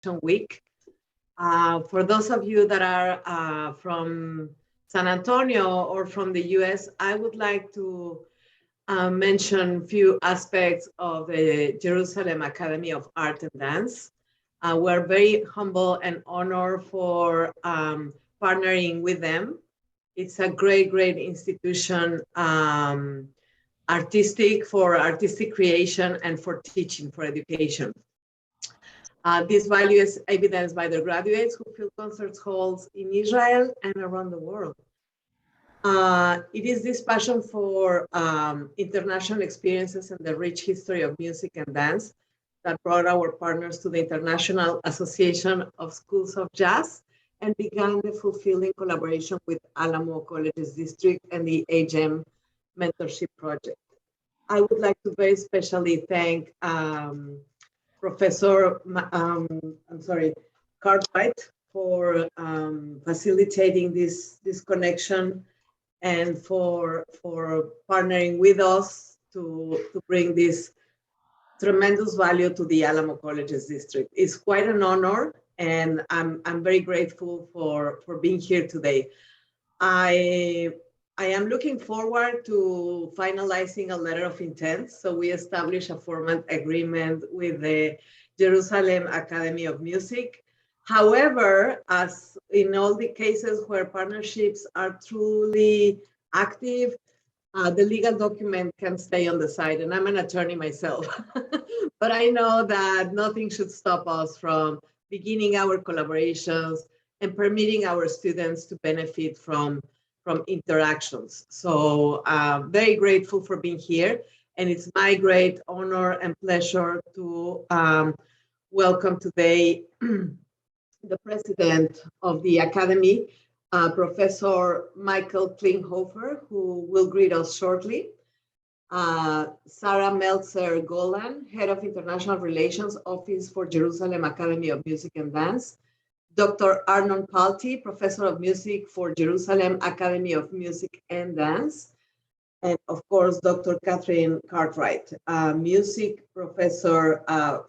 Week. For those of you that are from San Antonio or from the US, I would like to mention a few aspects of the Jerusalem Academy of Art and Dance. We're very humble and honored for partnering with them. It's a great, great institution, artistic creation and for teaching, for education. This value is evidenced by the graduates who fill concert halls in Israel and around the world. It is this passion for international experiences and the rich history of music and dance that brought our partners to the International Association of Schools of Jazz and began the fulfilling collaboration with Alamo Colleges District and the AGEM Mentorship Project. I would like to very specially thank Professor Cartwright for facilitating this connection and for partnering with us to bring this tremendous value to the Alamo Colleges District. It's quite an honor, and I'm very grateful for being here today. I am looking forward to finalizing a letter of intent. So we established a formal agreement with the Jerusalem Academy of Music. However, as in all the cases where partnerships are truly active, the legal document can stay on the side, and I'm an attorney myself. But I know that nothing should stop us from beginning our collaborations and permitting our students to benefit from interactions. So very grateful for being here. And it's my great honor and pleasure to welcome today the president of the Academy, Professor Michael Klinghoffer, who will greet us shortly. Sarah Meltzer Golan, Head of International Relations, Office for Jerusalem Academy of Music and Dance. Dr. Arnon Palti, Professor of Music for Jerusalem Academy of Music and Dance. And of course, Dr. Catherine Cartwright, Music Professor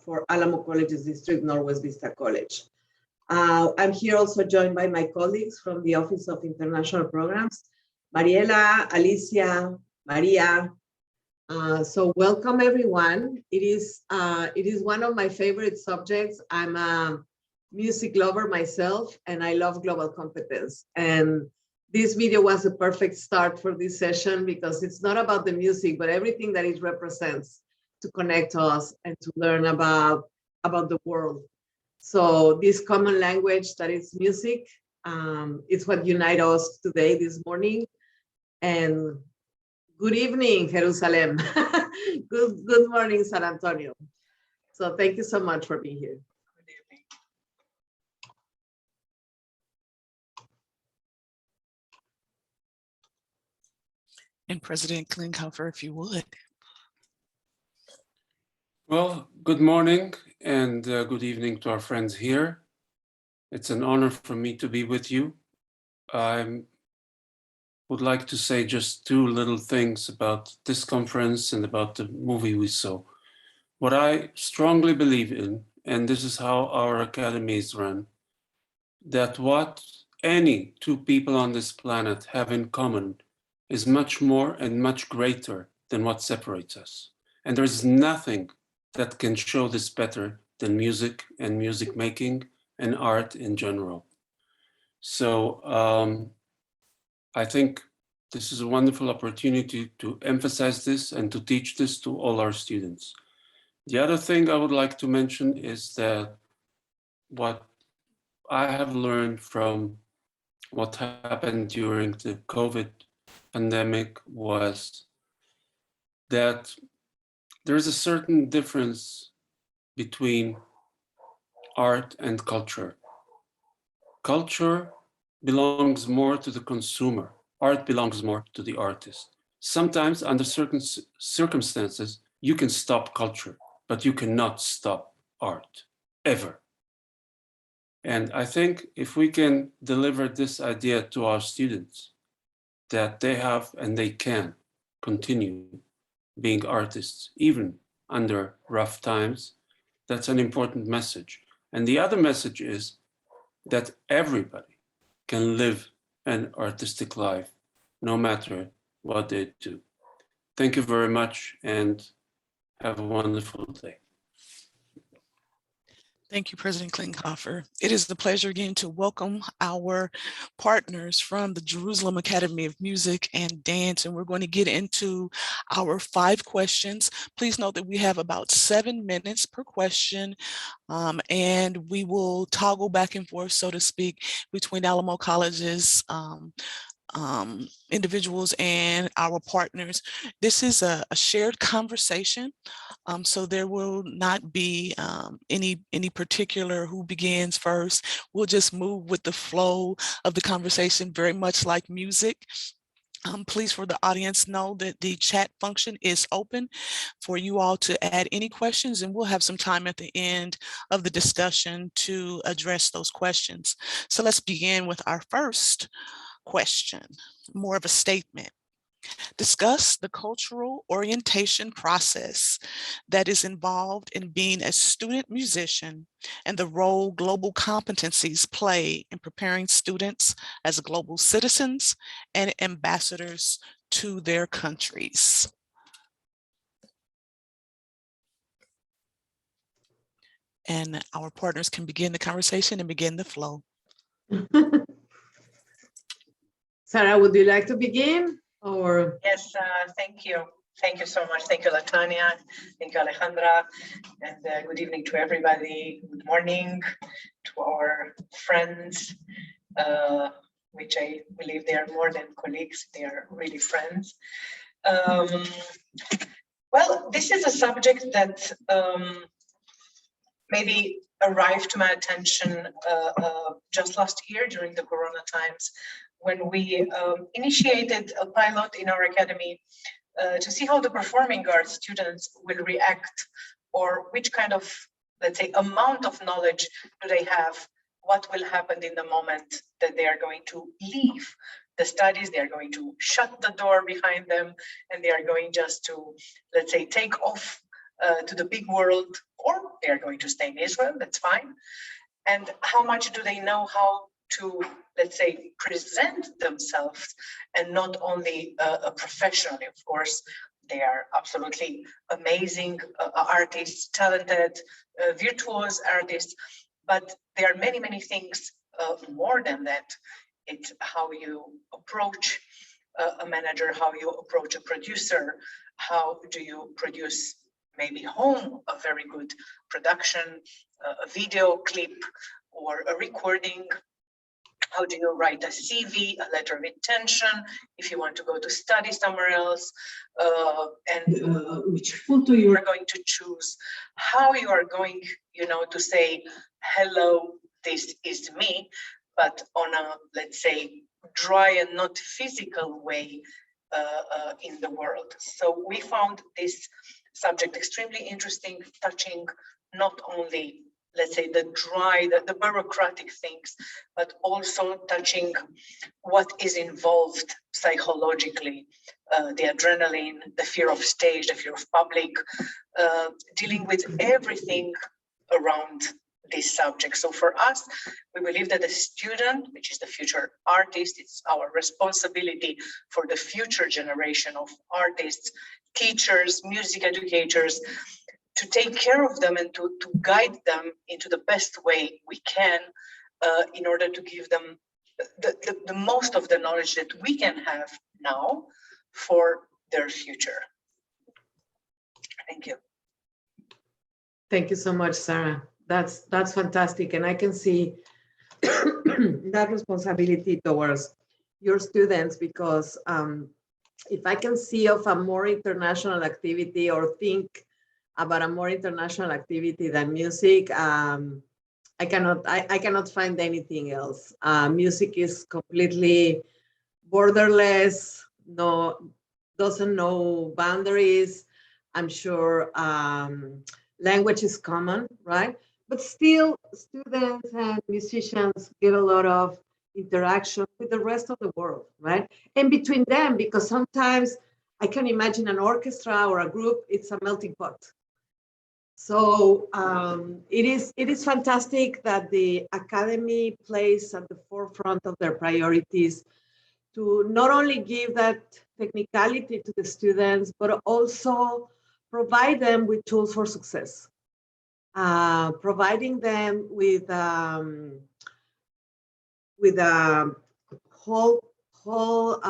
for Alamo Colleges District, Northwest Vista College. I'm here also joined by my colleagues from the Office of International Programs, Mariela, Alicia, Maria. So welcome everyone. It is one of my favorite subjects. I'm a music lover myself, and I love global competence. And this video was a perfect start for this session because it's not about the music, but everything that it represents to connect us and to learn about the world. So this common language that is music is what unites us today, this morning. And good evening, Jerusalem. Good morning, San Antonio. So thank you so much for being here. And President Klinghoffer, if you would. Well, good morning and good evening to our friends here. It's an honor for me to be with you. I would like to say just two little things about this conference and about the movie we saw. What I strongly believe in, and this is how our academy is run, that what any two people on this planet have in common is much more and much greater than what separates us. And there is nothing that can show this better than music and music making and art in general. So I think this is a wonderful opportunity to emphasize this and to teach this to all our students. The other thing I would like to mention is that what I have learned from what happened during the COVID pandemic was that there is a certain difference between art and culture. Culture belongs more to the consumer. Art belongs more to the artist. Sometimes under certain circumstances, you can stop culture, but you cannot stop art, ever. And I think if we can deliver this idea to our students, that they have and they can continue being artists, even under rough times, that's an important message. And the other message is that everybody can live an artistic life, no matter what they do. Thank you very much and have a wonderful day. Thank you, President Klinghoffer. It is a pleasure again to welcome our partners from the Jerusalem Academy of Music and Dance, and we're going to get into our 5 questions. Please note that we have about 7 minutes per question, and we will toggle back and forth, so to speak, between Alamo College's individuals and our partners. This is a shared conversation. So there will not be any particular who begins first. We'll just move with the flow of the conversation, very much like music. Please, for the audience, know that the chat function is open for you all to add any questions, and we'll have some time at the end of the discussion to address those questions. So let's begin with our first question, more of a statement. Discuss the cultural orientation process that is involved in being a student musician and the role global competencies play in preparing students as global citizens and ambassadors to their countries. And our partners can begin the conversation and begin the flow. Sarah, would you like to begin? Or yes, thank you. Thank you so much. Thank you, Latanya. Thank you, Alejandra. And good evening to everybody. Good morning to our friends, which I believe they are more than colleagues. They are really friends. Well, this is a subject that maybe arrived to my attention just last year during the Corona times, when we initiated a pilot in our academy to see how the performing arts students will react, or which kind of, let's say, amount of knowledge do they have, what will happen in the moment that they are going to leave the studies, they are going to shut the door behind them, and they are going just to, let's say, take off to the big world, or they are going to stay in Israel, that's fine. And how much do they know how to, let's say, present themselves, and not only professionally, of course. They are absolutely amazing artists, talented, virtuous artists, but there are many, many things more than that. It's how you approach a manager, how you approach a producer, how do you produce maybe home a very good production, a video clip, or a recording. How do you write a CV, a letter of intention, if you want to go to study somewhere else, and which photo you are going to choose, how you are going, to say, hello, this is me, but on a, let's say, dry and not physical way in the world. So we found this subject extremely interesting, touching not only, let's say, the dry, the bureaucratic things, but also touching what is involved psychologically, the adrenaline, the fear of stage, the fear of public, dealing with everything around this subject. So for us, we believe that the student, which is the future artist, it's our responsibility for the future generation of artists, teachers, music educators, to take care of them and to guide them into the best way we can in order to give them the most of the knowledge that we can have now for their future. Thank you. thank you so much, Sarah. That's fantastic. And I can see that responsibility towards your students, because if I can see of a more international activity or think about a more international activity than music, I cannot find anything else. Music is completely borderless, doesn't know boundaries. I'm sure language is common, right? But still, students and musicians get a lot of interaction with the rest of the world, right? And between them, because sometimes I can imagine an orchestra or a group, it's a melting pot. So it is fantastic that the academy plays at the forefront of their priorities to not only give that technicality to the students, but also provide them with tools for success, providing them with a whole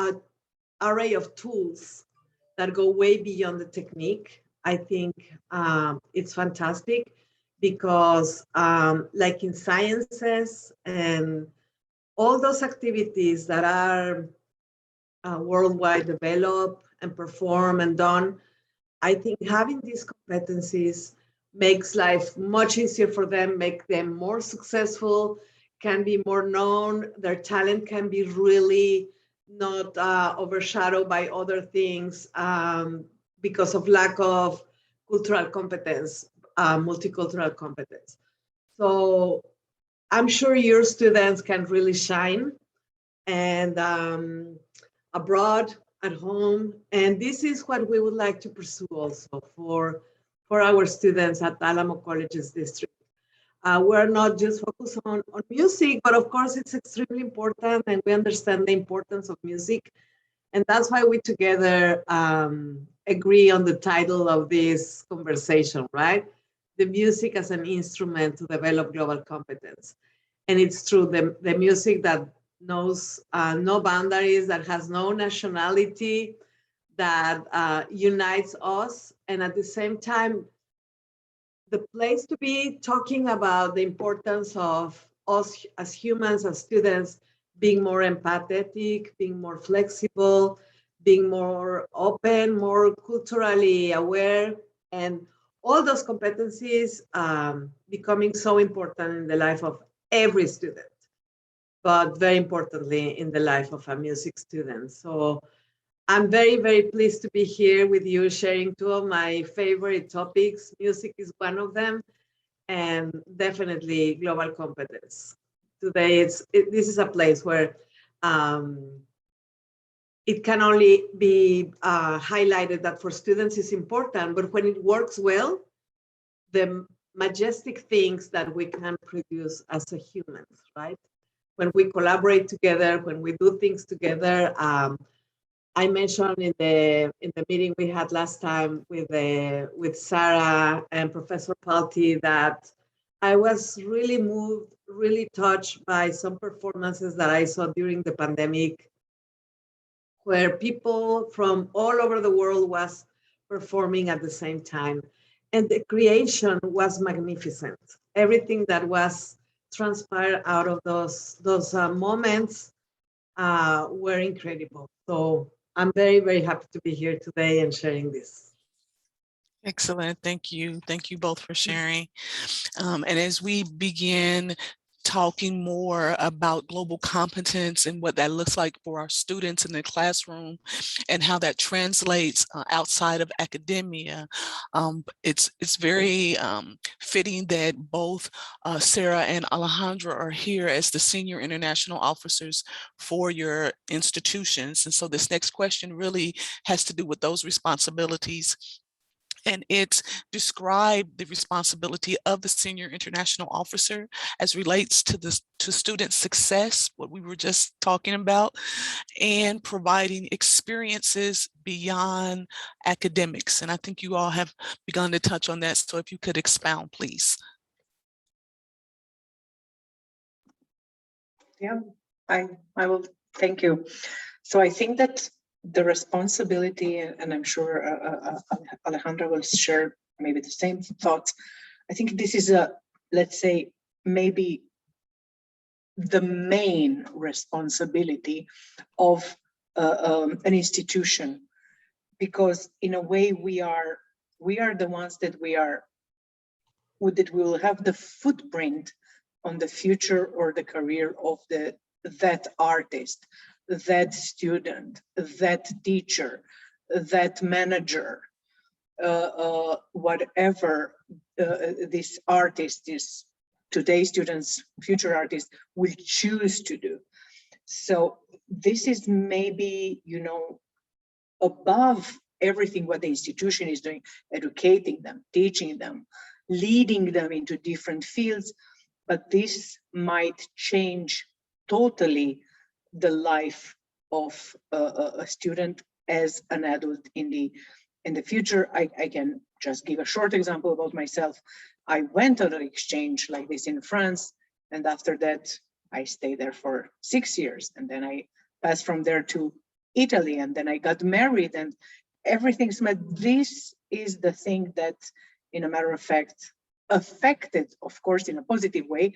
array of tools that go way beyond the technique. I think it's fantastic because, like in sciences and all those activities that are worldwide developed and performed and done, I think having these competencies makes life much easier for them, make them more successful, can be more known, their talent can be really not overshadowed by other things because of lack of cultural competence, multicultural competence. So I'm sure your students can really shine, and abroad, at home. And this is what we would like to pursue also for our students at Alamo Colleges District. We're not just focused on music, but of course it's extremely important, and we understand the importance of music. And that's why we together agree on the title of this conversation, right? The music as an instrument to develop global competence. And it's true, the music that knows no boundaries, that has no nationality, that unites us. And at the same time, the place to be talking about the importance of us as humans, as students, being more empathetic, being more flexible, being more open, more culturally aware, and all those competencies becoming so important in the life of every student, but very importantly in the life of a music student. So I'm very, very pleased to be here with you, sharing two of my favorite topics. Music is one of them, and definitely global competence. Today, this is a place where it can only be highlighted that for students is important, but when it works well, the majestic things that we can produce as a humans, right? When we collaborate together, when we do things together. I mentioned in the meeting we had last time with Sarah and Professor Palti that I was really moved, really touched by some performances that I saw during the pandemic, where people from all over the world was performing at the same time. And the creation was magnificent. Everything that was transpired out of those moments were incredible. So I'm very, very happy to be here today and sharing this. Excellent. Thank you. Thank you both for sharing. And as we begin talking more about global competence and what that looks like for our students in the classroom and how that translates outside of academia, it's very fitting that both Sarah and Alejandra are here as the senior international officers for your institutions. And so this next question really has to do with those responsibilities. And it's described the responsibility of the senior international officer as relates to student success, what we were just talking about, and providing experiences beyond academics. And I think you all have begun to touch on that. So if you could expound, please. Yeah, I will. Thank you. So I think that the responsibility, and I'm sure Alejandra will share maybe the same thoughts. I think this is let's say, maybe the main responsibility of an institution, because in a way we are the ones that we will have the footprint on the future or the career of that artist, that student, that teacher, that manager, whatever this artist is, today's students, future artists will choose to do. So this is maybe, above everything what the institution is doing, educating them, teaching them, leading them into different fields, but this might change totally the life of a student as an adult in the future. I can just give a short example about myself. I went on an exchange like this in France, and after that I stayed there for 6 years, and then I passed from there to Italy, and then I got married, and everything's met. This is the thing that, in a matter of fact, affected, of course, in a positive way,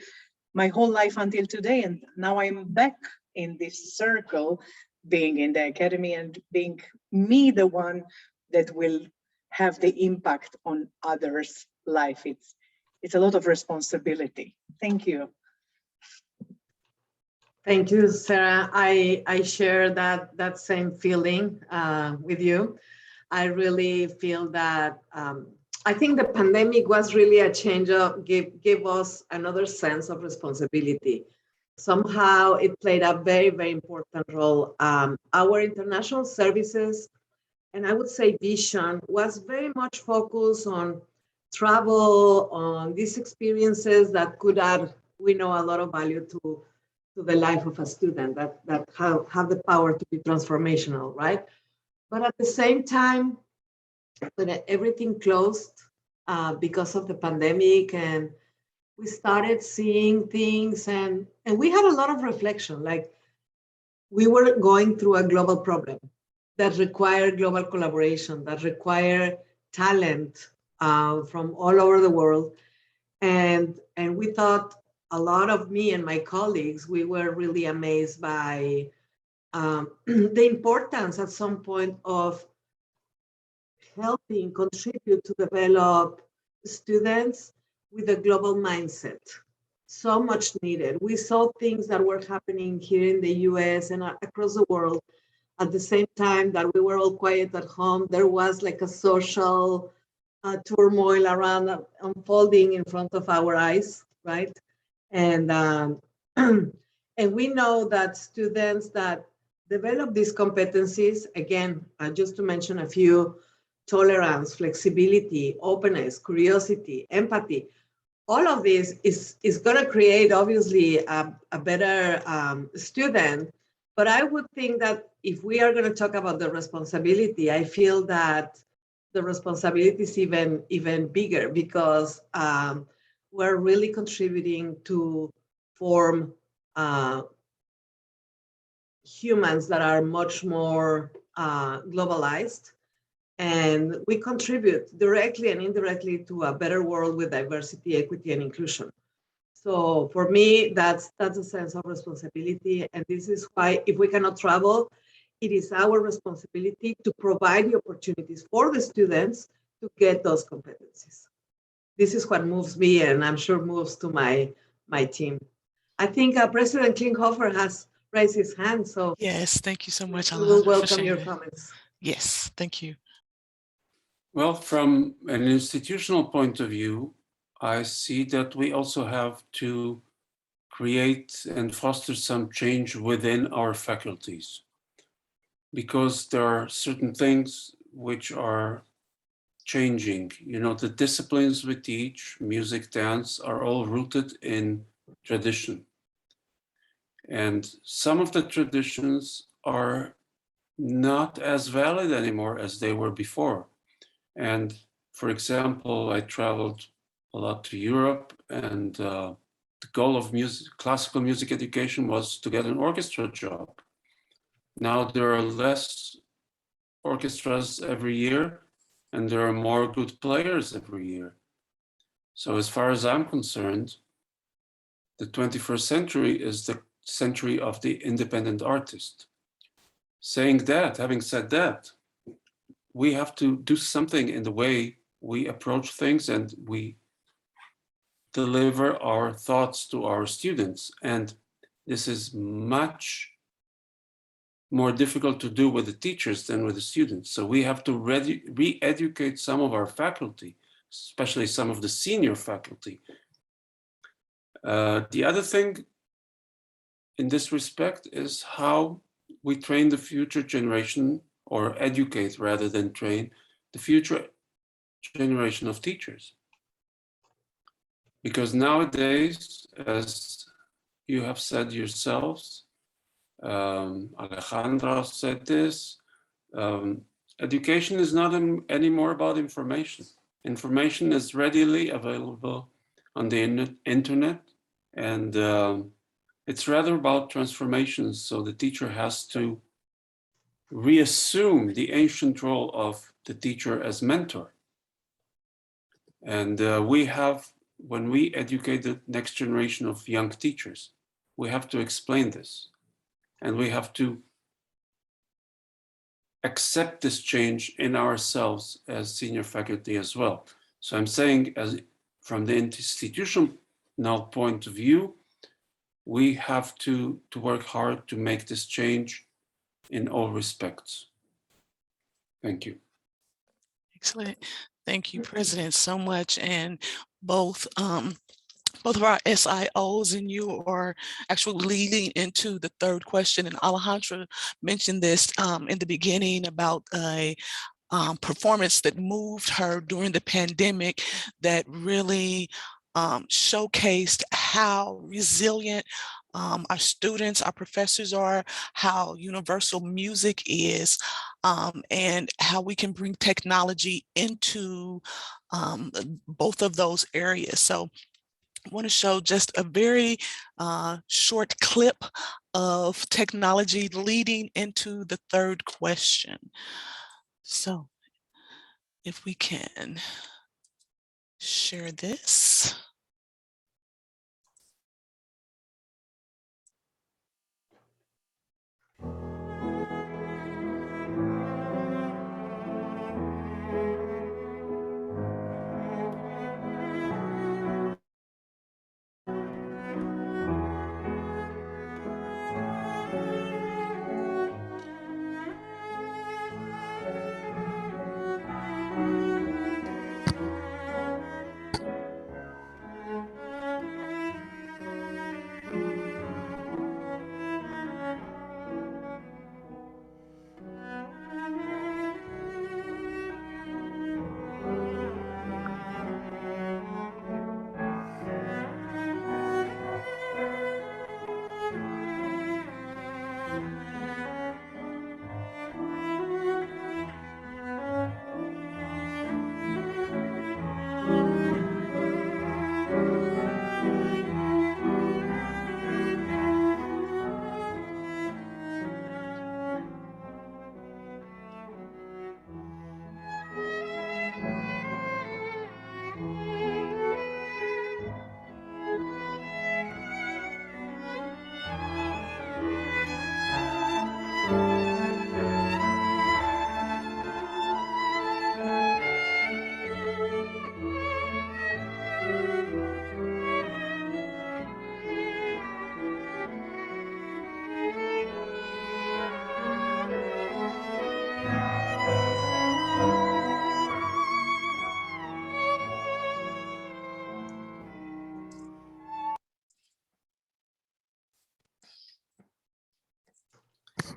my whole life until today. And now I'm back in this circle, being in the academy and being me the one that will have the impact on others' life. It's a lot of responsibility. Thank you. Thank you, Sarah. I share that same feeling with you. I really feel that I think the pandemic was really a change of gave us another sense of responsibility. Somehow it played a very, very important role. Our international services, and I would say vision, was very much focused on travel, on these experiences that could add, we know, a lot of value to the life of a student, that have the power to be transformational, right? But at the same time, when everything closed because of the pandemic, and we started seeing things, and we had a lot of reflection, like we were going through a global problem that required global collaboration, that required talent from all over the world. And we thought, a lot of me and my colleagues, we were really amazed by the importance at some point of helping contribute to develop students with a global mindset. So much needed. We saw things that were happening here in the US and across the world. At the same time that we were all quiet at home, there was like a social turmoil around unfolding in front of our eyes, right? And and we know that students that develop these competencies, again, just to mention a few: tolerance, flexibility, openness, curiosity, empathy. All of this is going to create, obviously, a better student. But I would think that if we are going to talk about the responsibility, I feel that the responsibility is even bigger, because we're really contributing to form humans that are much more globalized. And we contribute directly and indirectly to a better world with diversity, equity, and inclusion. So for me, that's a sense of responsibility. And this is why, if we cannot travel, it is our responsibility to provide the opportunities for the students to get those competencies. This is what moves me, and I'm sure moves to my team. I think President Klinghoffer has raised his hand. So yes, thank you so much. We will welcome your comments. Yes, thank you. Well, from an institutional point of view, I see that we also have to create and foster some change within our faculties, because there are certain things which are changing. You know, the disciplines we teach, music, dance, are all rooted in tradition. And some of the traditions are not as valid anymore as they were before. And for example, I traveled a lot to Europe, and the goal of classical music education was to get an orchestra job. Now there are less orchestras every year, and there are more good players every year. So as far as I'm concerned, the 21st century is the century of the independent artist. Having said that, we have to do something in the way we approach things and we deliver our thoughts to our students. And this is much more difficult to do with the teachers than with the students. So we have to re-educate some of our faculty, especially some of the senior faculty. The other thing in this respect is how we train the future generation, or educate rather than train the future generation of teachers. Because nowadays, as you have said yourselves, Alejandra said this, education is not anymore about information. Information is readily available on the internet, and it's rather about transformations. So the teacher has to reassume the ancient role of the teacher as mentor. And we have, when we educate the next generation of young teachers, we have to explain this. And we have to accept this change in ourselves as senior faculty as well. So I'm saying, as from the institutional point of view, we have to work hard to make this change in all respects. Thank you. Excellent. Thank you, President, so much. And both of our SIOs and you are actually leading into the third question. And Alejandra mentioned this in the beginning about a performance that moved her during the pandemic that really showcased how resilient our students, our professors are, how universal music is, and how we can bring technology into both of those areas. So I want to show just a very short clip of technology leading into the third question. So if we can share this.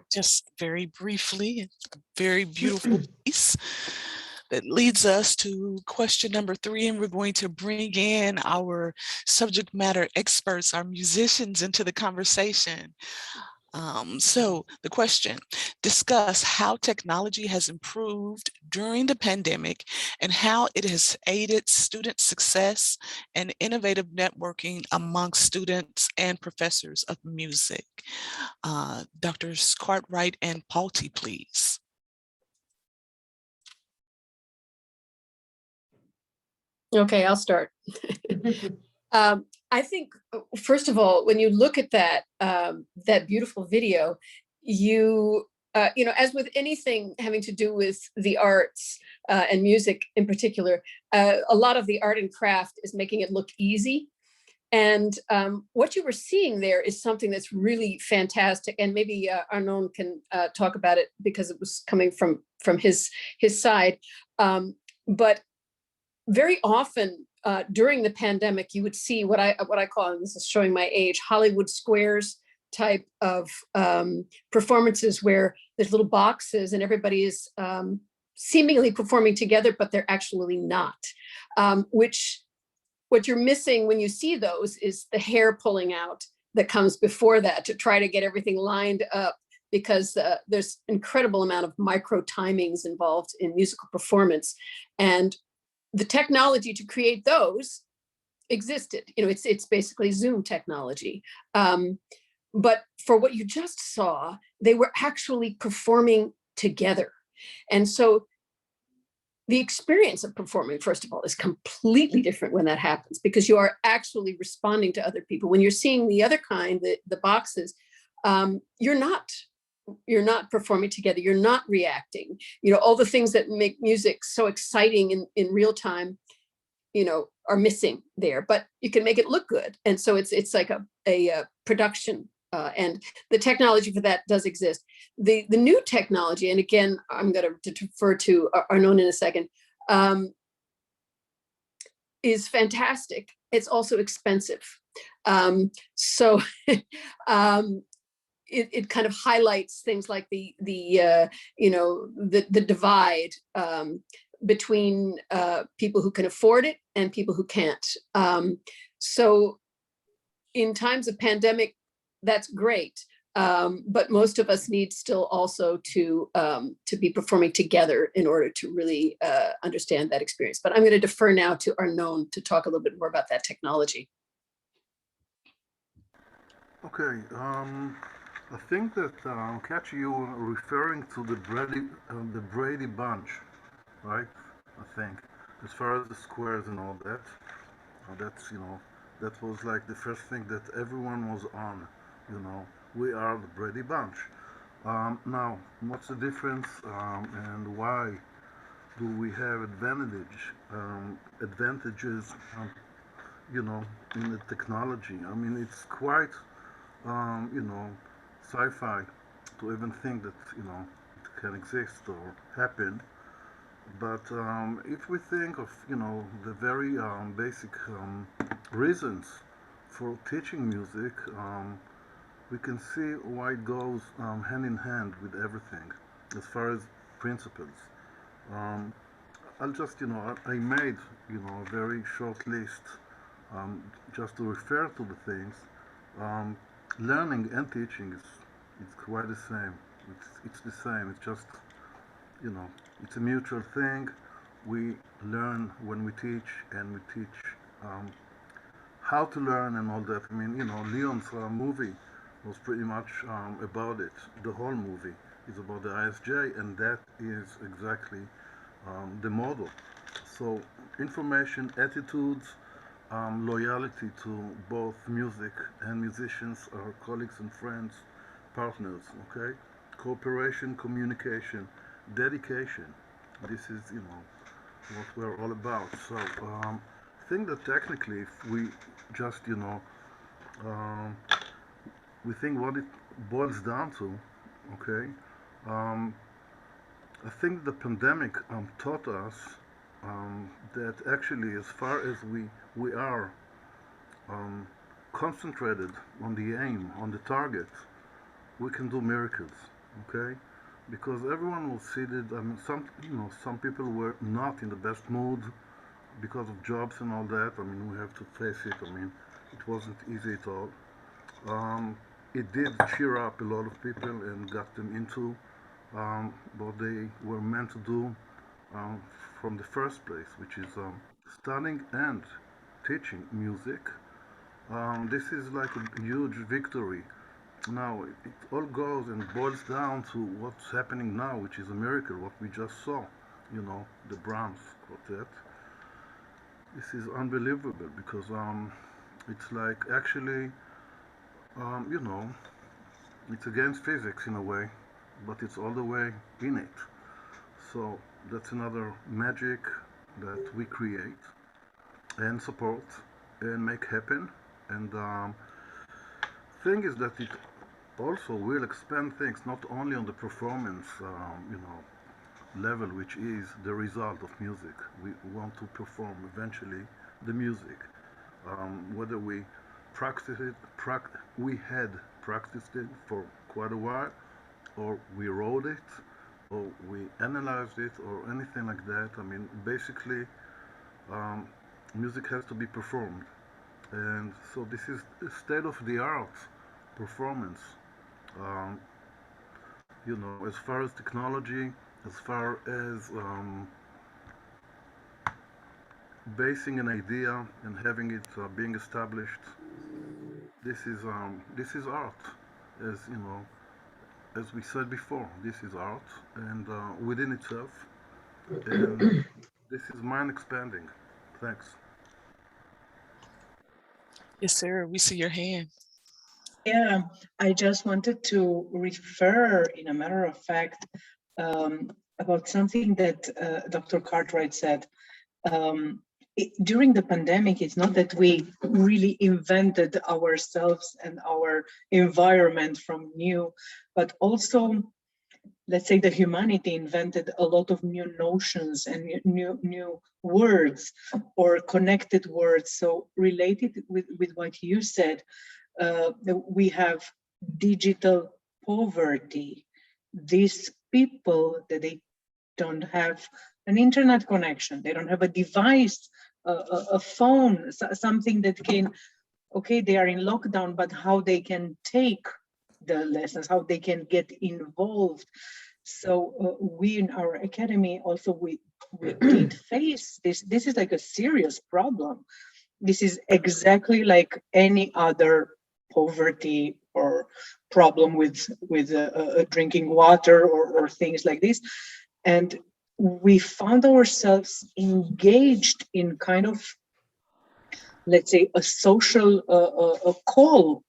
Just very briefly, a very beautiful piece that leads us to question number 3, and we're going to bring in our subject matter experts, our musicians, into the conversation. So the question, discuss how technology has improved during the pandemic and how it has aided student success and innovative networking among students and professors of music. Drs. Cartwright and Palti, please. Okay, I'll start. I think, first of all, when you look at that that beautiful video, you know, as with anything having to do with the arts and music in particular, a lot of the art and craft is making it look easy. And what you were seeing there is something that's really fantastic. And maybe Arnon can talk about it because it was coming from his side. But very often during the pandemic, you would see what I call, and this is showing my age, Hollywood Squares type of performances where there's little boxes and everybody is seemingly performing together, but they're actually not, which what you're missing when you see those is the hair pulling out that comes before that to try to get everything lined up, because there's incredible amount of micro timings involved in musical performance. And the technology to create those existed. It's basically Zoom technology. But for what you just saw, they were actually performing together. And so the experience of performing, first of all, is completely different when that happens, because you are actually responding to other people. When you're seeing the other kind, the boxes, you're not performing together. You're not reacting. All the things that make music so exciting in real time, are missing there, but you can make it look good. And so it's like a production, and the technology for that does exist. The new technology, and again, I'm going to defer to Arnon in a second, is fantastic. It's also expensive. So it kind of highlights things like the divide between people who can afford it and people who can't. So in times of pandemic, that's great. But most of us need still also to be performing together in order to really understand that experience. But I'm going to defer now to Arnon to talk a little bit more about that technology. Okay, I think that Catch, you were referring to the Brady Bunch, right? I think, as far as the squares and all that, that's that was like the first thing that everyone was on. We are the Brady Bunch. Now, what's the difference, and why do we have advantages, in the technology? I mean, it's quite sci-fi to even think that, it can exist or happen. But if we think of, the very basic reasons for teaching music, we can see why it goes hand in hand with everything as far as principles. Um, I'll just, I made, a very short list just to refer to the things. Um, Learning and teaching is quite the same. It's the same. It's just, it's a mutual thing. We learn when we teach, and we teach um, how to learn and all that. I mean, Leon's movie was pretty much about it. The whole movie is about the ISJ, and that is exactly the model. So information, attitudes, loyalty to both music and musicians, our colleagues and friends, partners, okay? Cooperation, communication, dedication. This is, what we're all about. So, I think that technically, if we just, um, we think what it boils down to, okay? Um, I think the pandemic taught us that actually, as far as we are um, concentrated on the aim, on the target, we can do miracles, okay? Because everyone was seated. I mean, some people were not in the best mood because of jobs and all that. I mean, we have to face it. I mean, it wasn't easy at all. It did cheer up a lot of people and got them into what they were meant to do um, from the first place, which is studying and teaching music. This is like a huge victory. Now, it all goes and boils down to what's happening now, which is a miracle, what we just saw, the Brahms Quartet. This is unbelievable because it's like actually, um, you know, it's against physics in a way, but it's all the way in it. So that's another magic that we create and support and make happen. And thing is that it also will expand things not only on the performance, level, which is the result of music. We want to perform eventually the music, whether we practice it, we had practiced it for quite a while, or we wrote it, or we analyzed it, or anything like that. I mean, basically, um, music has to be performed. And so this is state of the art performance. Um, as far as technology, as far as basing an idea and having it being established, this is art. As as we said before, this is art, and within itself, and this is mind expanding. Thanks. Yes, sir. We see your hand. Yeah, I just wanted to refer, in a matter of fact, about something that Dr. Cartwright said. During the pandemic, it's not that we really invented ourselves and our environment from new, but also, let's say, the humanity invented a lot of new notions and new words or connected words. So related with what you said, we have digital poverty. These people that they don't have an internet connection, they don't have a device, a phone, something that can, okay, they are in lockdown, but how they can take the lessons, how they can get involved. So we in our academy also, we did face this. This is like a serious problem. This is exactly like any other poverty or problem with drinking water or things like this. And we found ourselves engaged in kind of, let's say, a social a call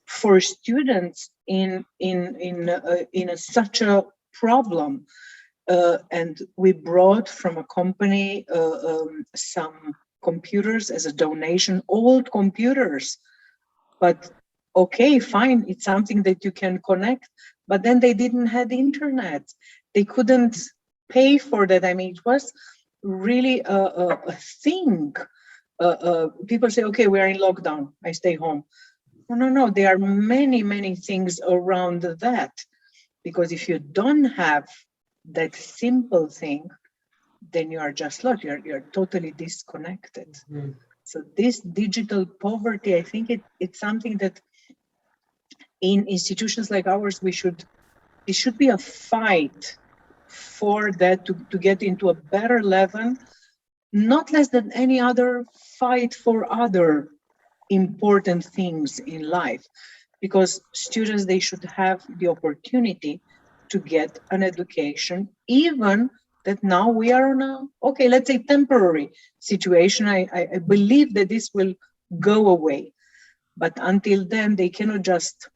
for students in such a problem. And we brought from a company some computers as a donation, old computers. But okay, fine, it's something that you can connect. But then they didn't have internet. They couldn't pay for that. I mean, it was really a thing. People say, okay, we are in lockdown, I stay home. No, there are many things around that. Because if you don't have that simple thing, then you are just lost. You're totally disconnected. Mm-hmm. So this digital poverty, I think it's something that in institutions like ours, it should be a fight for that to get into a better level, not less than any other fight for other important things in life. Because students, they should have the opportunity to get an education, even that now we are on a, okay, let's say temporary situation. I believe that this will go away. But until then, they cannot just,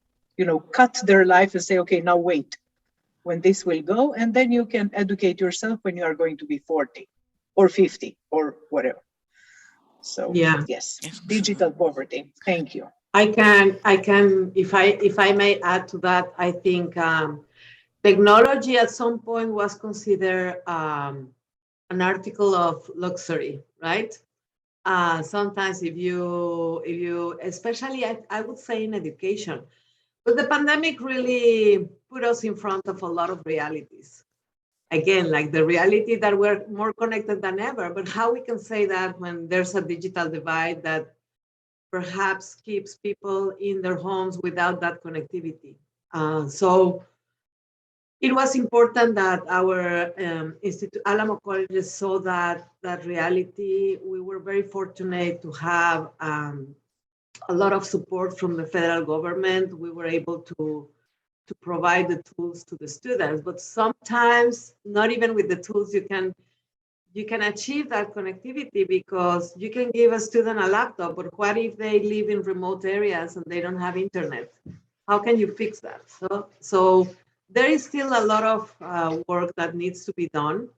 cut their life and say, okay, now wait, when this will go, and then you can educate yourself when you are going to be 40 or 50 or whatever. So yeah, yes, digital poverty. Thank you. I can, if I may add to that, I think technology at some point was considered an article of luxury, right? Sometimes if you, especially I would say in education, but the pandemic really put us in front of a lot of realities. Again, like the reality that we're more connected than ever, but how we can say that when there's a digital divide that perhaps keeps people in their homes without that connectivity. So it was important that our Institute Alamo College saw that reality. We were very fortunate to have a lot of support from the federal government. We were able to provide the tools to the students, but sometimes not even with the tools you can achieve that connectivity, because you can give a student a laptop, but what if they live in remote areas and they don't have internet? How can you fix that? So there is still a lot of work that needs to be done.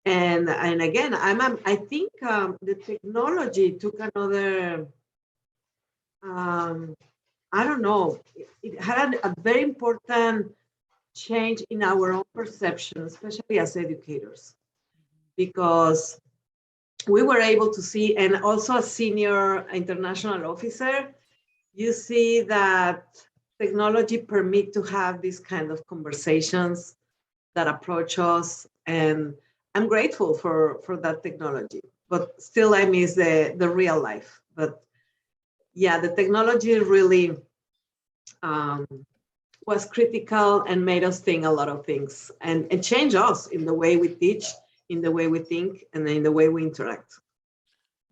And again, I think the technology took another, I don't know, it had a very important change in our own perception, especially as educators, because we were able to see, and also a senior international officer, you see that technology permit to have these kind of conversations that approach us, and I'm grateful for that technology. but still I miss the real life. But yeah, the technology really um, was critical and made us think a lot of things and change us in the way we teach, in the way we think, and in the way we interact.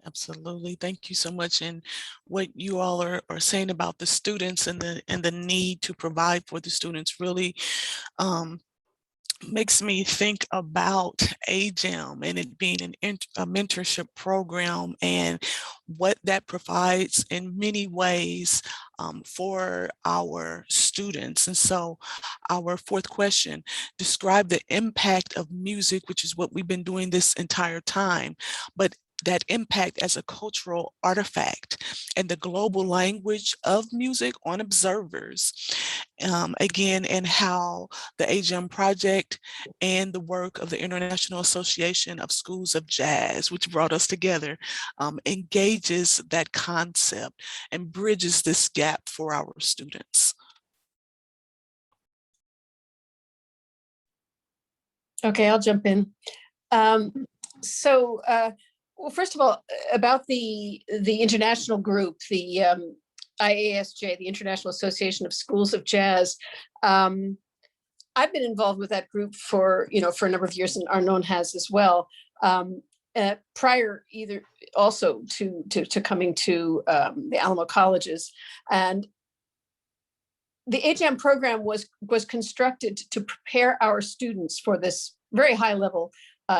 Absolutely. Thank you so much. And what you all are saying about the students and the need to provide for the students really makes me think about AGEM and it being a mentorship program and what that provides in many ways for our students. And so our fourth question, describe the impact of music, which is what we've been doing this entire time, but that impact as a cultural artifact and the global language of music on observers. Again, and how the AGEM project and the work of the International Association of Schools of Jazz, which brought us together, engages that concept and bridges this gap for our students. Okay, I'll jump in. Well, first of all, about the international group, the IASJ, the International Association of Schools of Jazz. I've been involved with that group for a number of years, and Arnon has as well. Prior either also to coming to the Alamo colleges, and the AGEM program was constructed to prepare our students for this very high level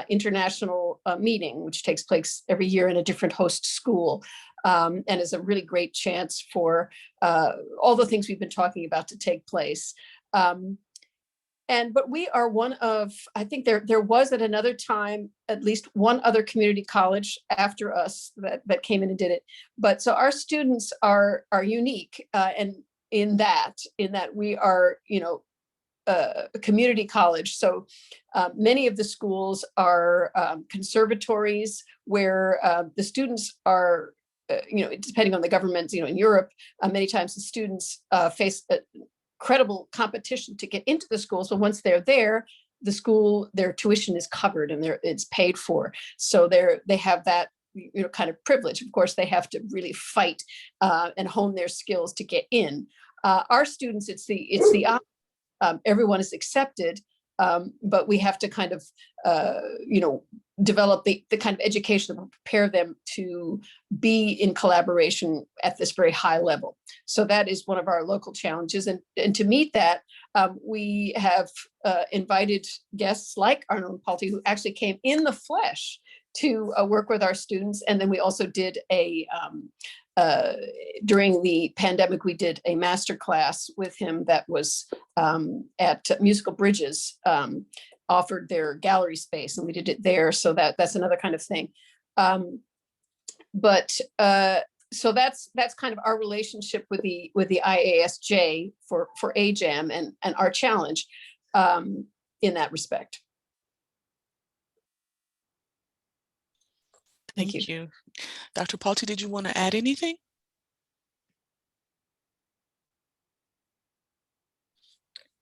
international meeting, which takes place every year in a different host school, and is a really great chance for all the things we've been talking about to take place. But we are one of, I think there was at another time at least one other community college after us that came in and did it. But so our students are unique, and in that we are a community college. So many of the schools are conservatories where the students are, depending on the government, in Europe, many times the students face credible competition to get into the schools, but once they're there, their tuition is covered and it's paid for. So they have that kind of privilege. Of course, they have to really fight and hone their skills to get in. Our students, it's the everyone is accepted, but we have to kind of develop the kind of education that will prepare them to be in collaboration at this very high level. So that is one of our local challenges. And to meet that, we have invited guests like Arnon Palti, who actually came in the flesh to work with our students. And then we also did during the pandemic, we did a master class with him that was at Musical Bridges, offered their gallery space, and we did it there. So that's another kind of thing. So that's kind of our relationship with the IASJ for AGEM and our challenge in that respect. Thank you. Dr. Palti, did you want to add anything?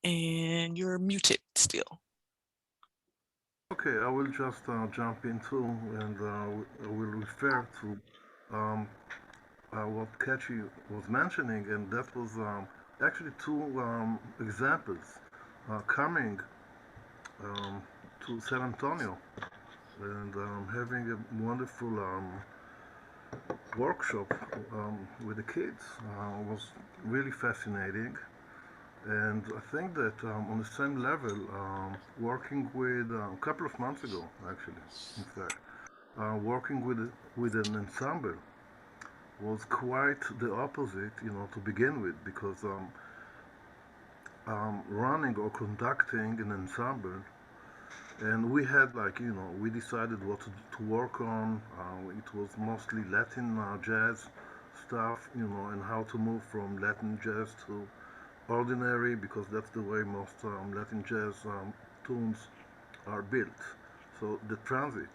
And you're muted still. Okay, I will just jump into and I will refer to what Kachi was mentioning, and that was actually two examples coming to San Antonio and having a wonderful workshop with the kids was really fascinating. And I think that on the same level, working with a couple of months ago, actually, in fact, working with an ensemble was quite the opposite, to begin with, because running or conducting an ensemble, and we had we decided what to work on. It was mostly Latin jazz stuff, and how to move from Latin jazz to ordinary, because that's the way most Latin jazz tunes are built. So the transit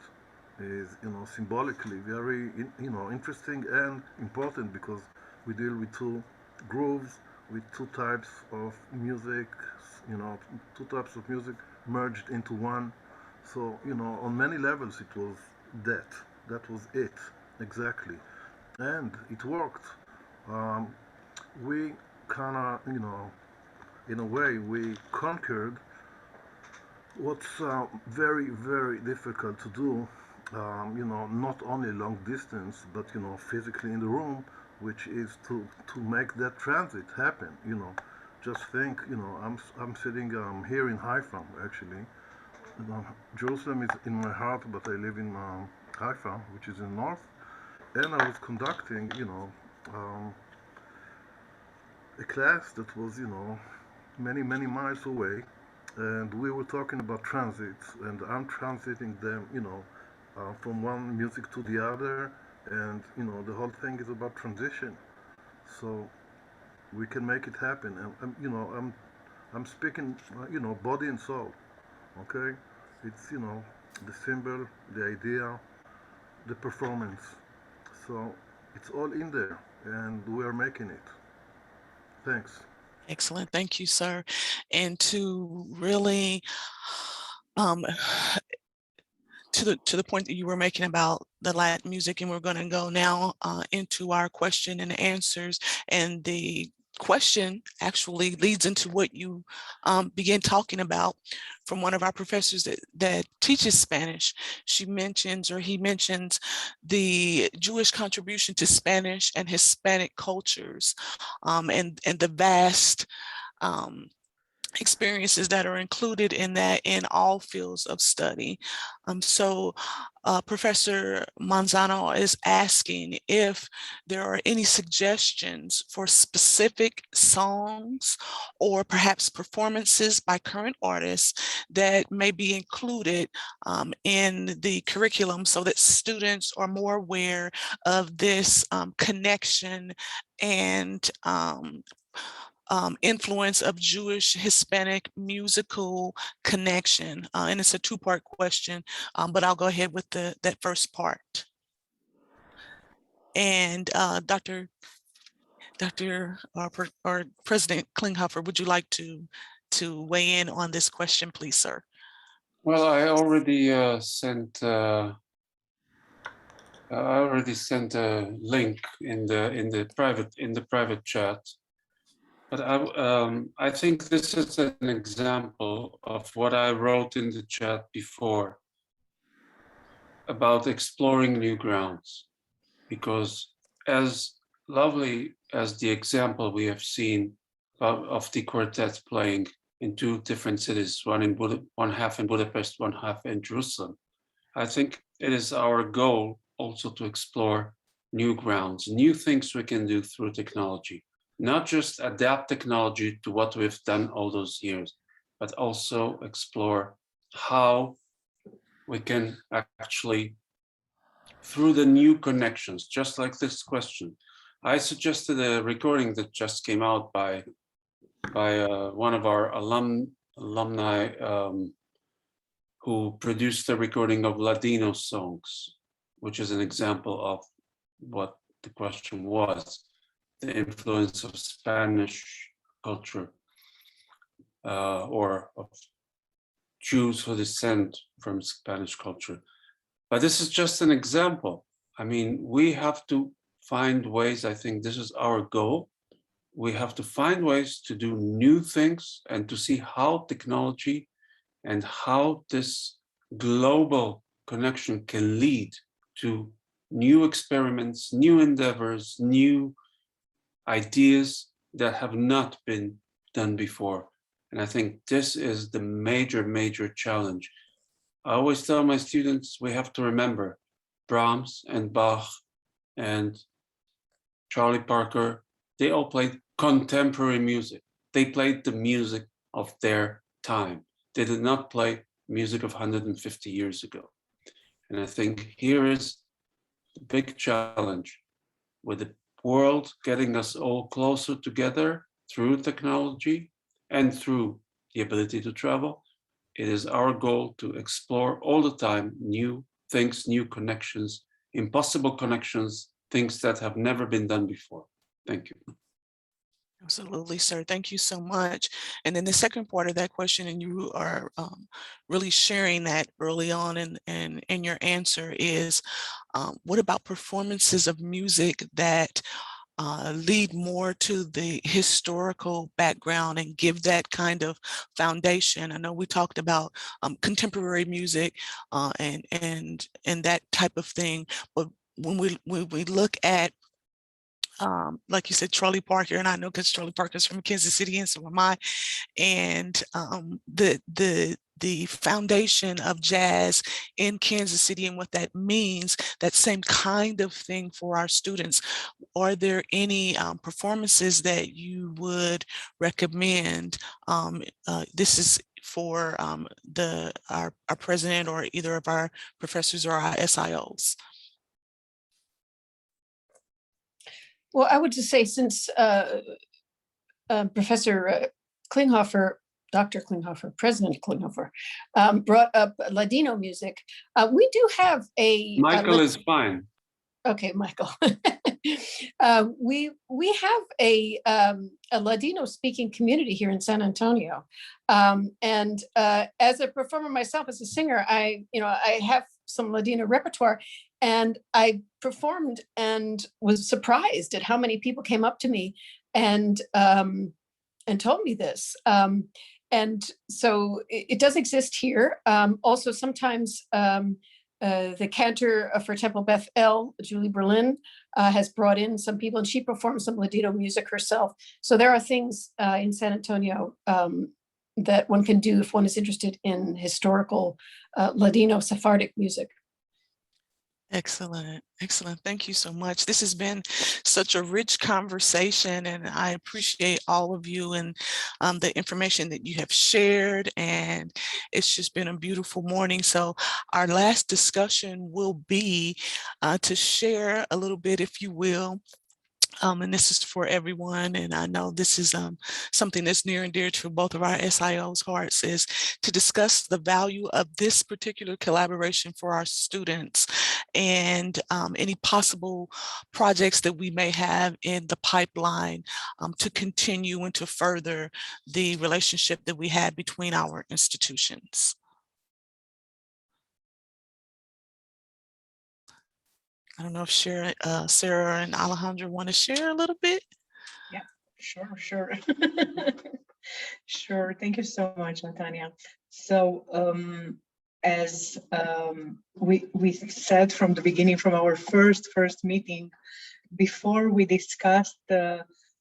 is, symbolically very, interesting and important, because we deal with two grooves, with two types of music, two types of music merged into one. So, on many levels, it was That was it, exactly. And it worked. Um, we kind of, in a way, we conquered what's very, very difficult to do, not only long distance, but, physically in the room, which is to make that transit happen. Just think, I'm sitting here in Haifa, actually. Jerusalem is in my heart, but I live in Haifa, which is in the north. And I was conducting, a class that was, many, many miles away. And we were talking about transits, and I'm transiting them, from one music to the other. And, the whole thing is about transition. So we can make it happen. And, I'm speaking, body and soul, okay? It's, the symbol, the idea, the performance. So it's all in there, and we are making it. Thanks. Excellent. Thank you, sir. And to really to the point that you were making about the Latin music, and we're going to go now into our question and answers. And the question actually leads into what you began talking about from one of our professors that teaches Spanish. She mentions, or he mentions, the Jewish contribution to Spanish and Hispanic cultures, and the vast experiences that are included in that in all fields of study. So Professor Manzano is asking if there are any suggestions for specific songs or perhaps performances by current artists that may be included in the curriculum so that students are more aware of this connection and influence of Jewish Hispanic musical connection. And it's a two-part question, but I'll go ahead with that first part. And Dr. or President Klinghoffer, would you like to weigh in on this question, please, sir? Well, I already sent a link in the private chat. But I think this is an example of what I wrote in the chat before about exploring new grounds. Because as lovely as the example we have seen of the quartet playing in two different cities, one half in Budapest, one half in Jerusalem, I think it is our goal also to explore new grounds, new things we can do through technology. Not just adapt technology to what we've done all those years, but also explore how we can actually, through the new connections, just like this question. I suggested a recording that just came out by one of our alumni who produced a recording of Ladino songs, which is an example of what the question was. The influence of Spanish culture or of Jews who descend from Spanish culture. But this is just an example. I mean, we have to find ways, I think this is our goal. We have to find ways to do new things and to see how technology and how this global connection can lead to new experiments, new endeavors, new ideas that have not been done before. And I think this is the major, major challenge. I always tell my students, we have to remember Brahms and Bach and Charlie Parker, they all played contemporary music. They played the music of their time. They did not play music of 150 years ago. And I think here is the big challenge with the world getting us all closer together through technology and through the ability to travel. It is our goal to explore all the time new things, new connections, impossible connections, things that have never been done before. Thank you. Absolutely, sir. Thank you so much. And then the second part of that question, and you are really sharing that early on in your answer, is what about performances of music that lead more to the historical background and give that kind of foundation? I know we talked about contemporary music and that type of thing, but when we look at like you said, Charlie Parker, and I know because Charlie Parker's from Kansas City, and so am I. And the foundation of jazz in Kansas City and what that means, that same kind of thing for our students. Are there any performances that you would recommend? This is for our president or either of our professors or our SIOs. Well, I would just say, since Professor Klinghoffer, Dr. Klinghoffer, President Klinghoffer, brought up Ladino music, we do have a— Michael is fine. Okay, Michael. We have a Ladino speaking community here in San Antonio, and as a performer myself, as a singer, I have some Ladino repertoire, and I performed and was surprised at how many people came up to me and told me this. And so it does exist here. Also, sometimes the cantor for Temple Beth El, Julie Berlin, has brought in some people, and she performs some Ladino music herself. So there are things in San Antonio that one can do if one is interested in historical Ladino Sephardic music. Excellent. Excellent. Thank you so much. This has been such a rich conversation, and I appreciate all of you and the information that you have shared, and it's just been a beautiful morning. So our last discussion will be to share a little bit, if you will, and this is for everyone, and I know this is something that's near and dear to both of our SIOs' hearts, is to discuss the value of this particular collaboration for our students and any possible projects that we may have in the pipeline to continue and to further the relationship that we have between our institutions. I don't know if Sarah and Alejandra want to share a little bit. Yeah, sure. Sure. Thank you so much, Natania. So as we said from the beginning, from our first meeting, before we discussed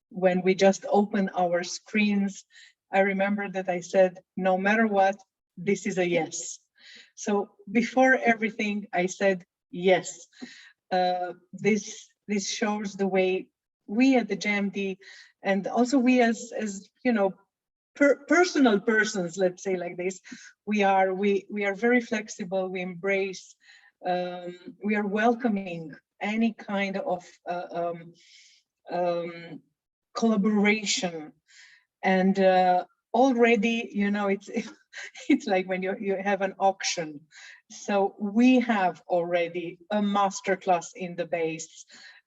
when we just opened our screens, I remember that I said, no matter what, this is a yes. So before everything, I said yes. This shows the way we at the JMD, and also we as personal persons, let's say like this, we are very flexible. We embrace, we are welcoming any kind of collaboration, and already, it's like when you have an auction. So we have already a masterclass in the bass,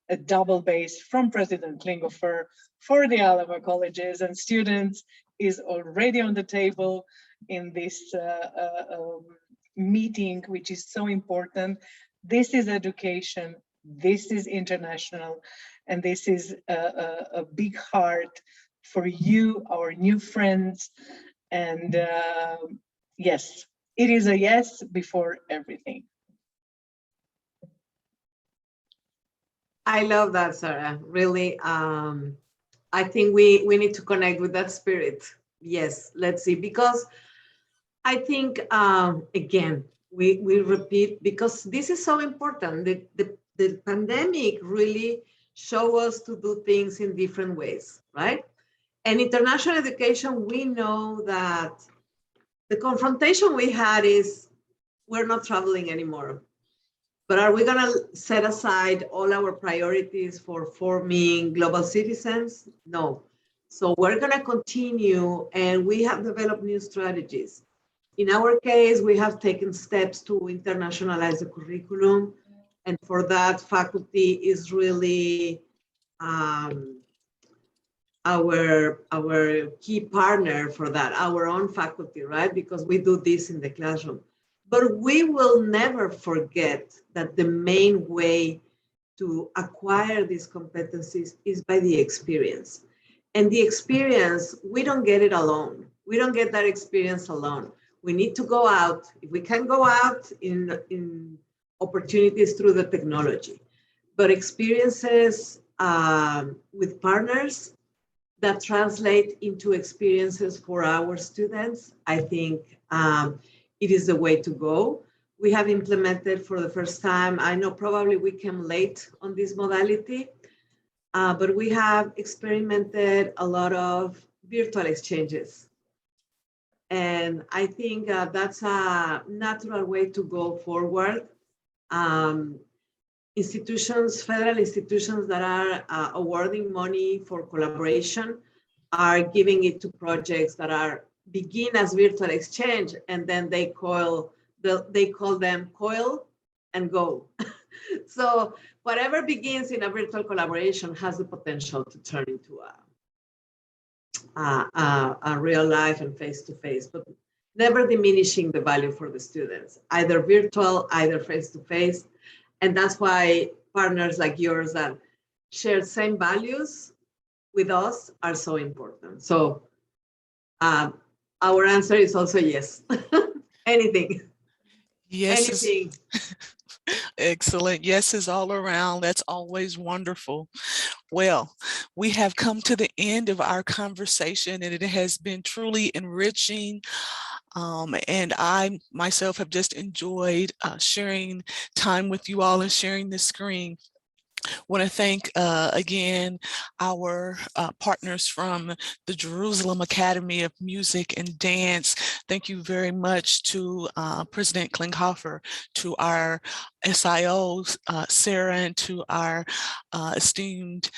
a double bass from President Klinghoffer for the Alamo colleges and students is already on the table in this meeting, which is so important. This is education, this is international, and this is a big heart for you, our new friends. And yes, it is a yes before everything. I love that, Sarah. Really, I think we need to connect with that spirit. Yes, let's see, because I think, again, we repeat, because this is so important. The pandemic really showed us to do things in different ways, right? And international education, we know that the confrontation we had is we're not traveling anymore. But are we going to set aside all our priorities for forming global citizens? No. So we're going to continue, and we have developed new strategies. In our case, we have taken steps to internationalize the curriculum. And for that, faculty is really our key partner for that, our own faculty, right? Because we do this in the classroom. But we will never forget that the main way to acquire these competencies is by the experience. And the experience, we don't get it alone. We don't get that experience alone. We need to go out. If we can go out in opportunities through the technology, but experiences with partners that translate into experiences for our students, I think it is the way to go. We have implemented for the first time, I know probably we came late on this modality, but we have experimented a lot of virtual exchanges. And I think that's a natural way to go forward. Institutions, federal institutions that are awarding money for collaboration are giving it to projects that are begin as virtual exchange, and then they call them coil and go. So whatever begins in a virtual collaboration has the potential to turn into a real life and face-to-face, but never diminishing the value for the students, either virtual, either face-to-face. And that's why partners like yours that share same values with us are so important. So our answer is also yes. Anything. Yes. Anything. Excellent. Yes is all around. That's always wonderful. Well, we have come to the end of our conversation, and it has been truly enriching. And I myself have just enjoyed sharing time with you all and sharing this screen. Want to thank again our partners from the Jerusalem Academy of Music and Dance. Thank you very much to President Klinghoffer, to our SIOs, Sarah, and to our esteemed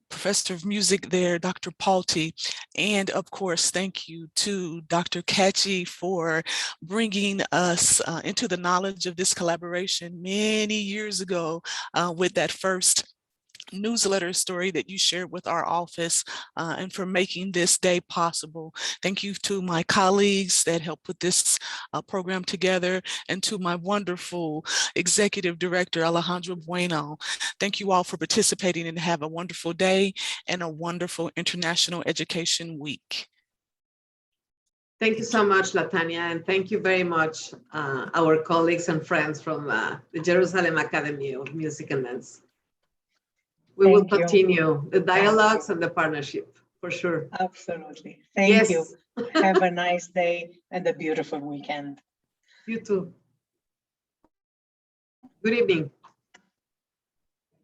Professor of Music there, Dr. Palti. And of course, thank you to Dr. Kachi for bringing us into the knowledge of this collaboration many years ago with that first newsletter story that you shared with our office, and for making this day possible. Thank you to my colleagues that helped put this program together, and to my wonderful executive director, Alejandro Bueno. Thank you all for participating, and have a wonderful day and a wonderful International Education Week. Thank you so much, Latanya, and thank you very much, our colleagues and friends from the Jerusalem Academy of Music and Dance. We will continue the dialogues and the partnership, for sure. Absolutely. Thank you. Have a nice day and a beautiful weekend. You too. Good evening.